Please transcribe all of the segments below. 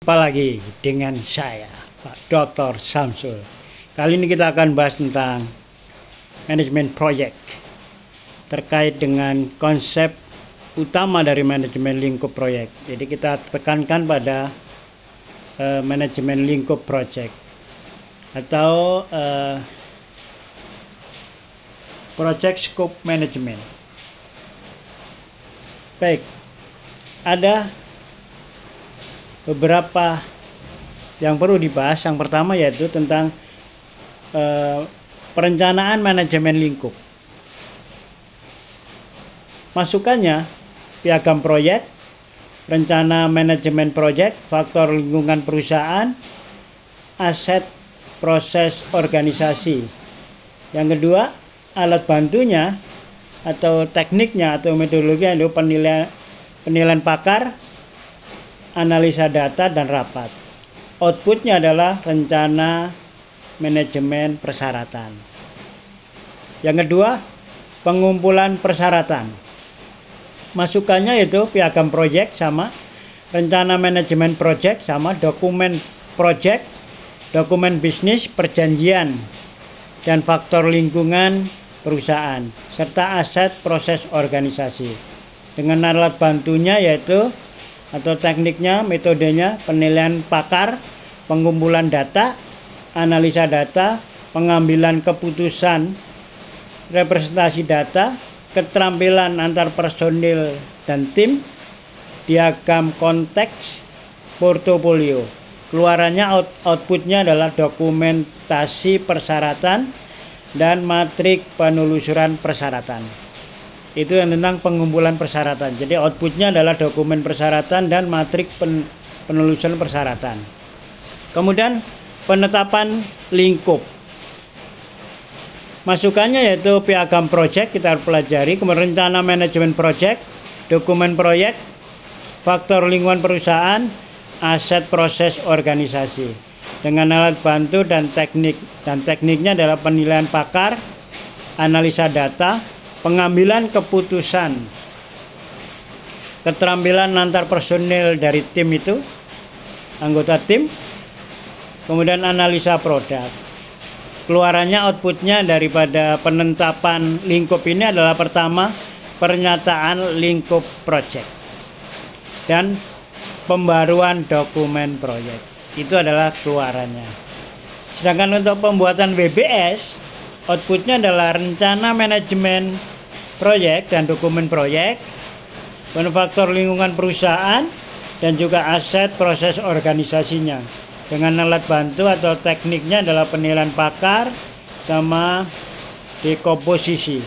Apalagi dengan saya, Pak Dr. Samsul. Kali ini kita akan bahas tentang manajemen proyek terkait dengan konsep utama dari manajemen lingkup proyek. Jadi kita tekankan pada manajemen lingkup proyek atau project scope management. Baik, ada beberapa yang perlu dibahas. Yang pertama yaitu tentang perencanaan manajemen lingkup. Masukannya piagam proyek, rencana manajemen proyek, faktor lingkungan perusahaan, aset, proses organisasi. Yang kedua, alat bantunya atau tekniknya atau metodologi itu penilaian pakar, analisa data dan rapat. Outputnya adalah rencana manajemen persyaratan. Yang kedua, pengumpulan persyaratan. Masukannya yaitu piagam proyek sama, rencana manajemen proyek sama, dokumen proyek, dokumen bisnis, perjanjian, dan faktor lingkungan perusahaan, serta aset proses organisasi. Dengan alat bantunya yaitu atau tekniknya, metodenya, penilaian pakar, pengumpulan data, analisa data, pengambilan keputusan, representasi data, keterampilan antar personil dan tim, diagram konteks, portofolio. Keluarannya outputnya adalah dokumentasi persyaratan dan matrik penelusuran persyaratan. Itu yang tentang pengumpulan persyaratan. Jadi outputnya adalah dokumen persyaratan dan matrik penelusuran persyaratan. Kemudian penetapan lingkup. Masukannya yaitu piagam proyek kita pelajari, kemudian rencana manajemen proyek, dokumen proyek, faktor lingkungan perusahaan, aset proses organisasi. Dengan alat bantu dan teknik. Dan tekniknya adalah penilaian pakar, analisa data, pengambilan keputusan, keterampilan antar personil dari tim itu, anggota tim, kemudian analisa produk. Keluarannya outputnya daripada penetapan lingkup ini adalah pertama, pernyataan lingkup proyek dan pembaruan dokumen proyek. Itu adalah keluarannya. Sedangkan untuk pembuatan WBS, outputnya adalah rencana manajemen proyek dan dokumen proyek, faktor lingkungan perusahaan, dan juga aset proses organisasinya. Dengan alat bantu atau tekniknya adalah penilaian pakar sama dekomposisi.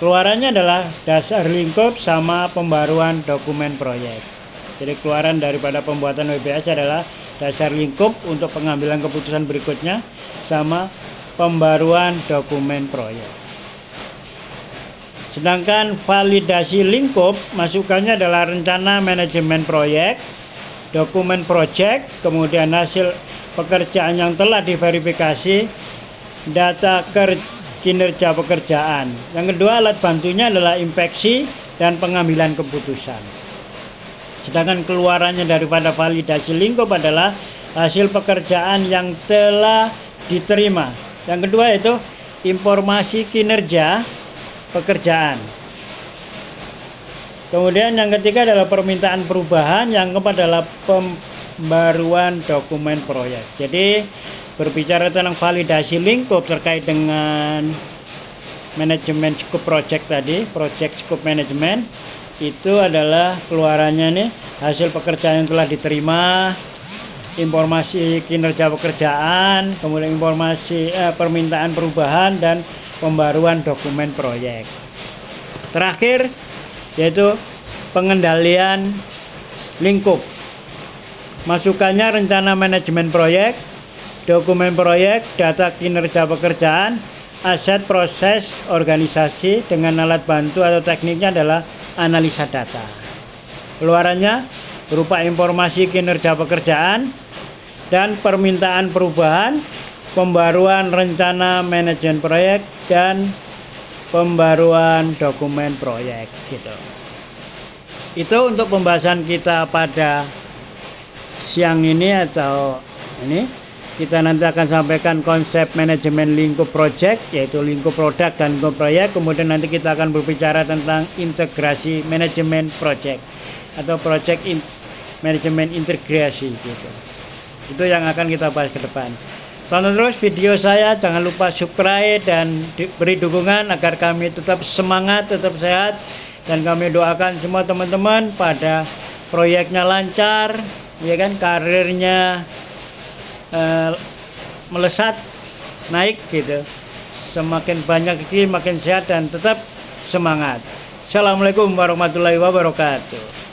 Keluarannya adalah dasar lingkup sama pembaruan dokumen proyek. Jadi keluaran daripada pembuatan WBS adalah dasar lingkup untuk pengambilan keputusan berikutnya sama pembaruan dokumen proyek. Sedangkan validasi lingkup, masukannya adalah rencana manajemen proyek, dokumen proyek, kemudian hasil pekerjaan yang telah diverifikasi, data kinerja pekerjaan. Yang kedua, alat bantunya adalah inspeksi dan pengambilan keputusan. Sedangkan keluarannya daripada validasi lingkup adalah hasil pekerjaan yang telah diterima. Yang kedua itu informasi kinerja pekerjaan. Kemudian yang ketiga adalah permintaan perubahan, yang keempat adalah pembaruan dokumen proyek. Jadi berbicara tentang validasi lingkup terkait dengan manajemen scope project tadi, project scope management, itu adalah keluarannya nih hasil pekerjaan yang telah diterima, informasi kinerja pekerjaan, kemudian informasi permintaan perubahan dan pembaruan dokumen proyek. Terakhir yaitu pengendalian lingkup. Masukannya rencana manajemen proyek, dokumen proyek, data kinerja pekerjaan, aset proses organisasi. Dengan alat bantu atau tekniknya adalah analisa data. Keluarannya berupa informasi kinerja pekerjaan dan permintaan perubahan, pembaruan rencana manajemen proyek, dan pembaruan dokumen proyek gitu. Itu untuk pembahasan kita pada siang ini atau ini kita nanti akan sampaikan konsep manajemen lingkup project, yaitu lingkup produk dan lingkup proyek. Kemudian nanti kita akan berbicara tentang integrasi manajemen project atau manajemen integrasi gitu. Itu yang akan kita bahas ke depan. Tonton terus video saya, jangan lupa subscribe dan beri dukungan agar kami tetap semangat, tetap sehat, dan kami doakan semua teman-teman pada proyeknya lancar, ya kan, karirnya melesat naik gitu, semakin banyak rezeki makin sehat dan tetap semangat. Assalamualaikum warahmatullahi wabarakatuh.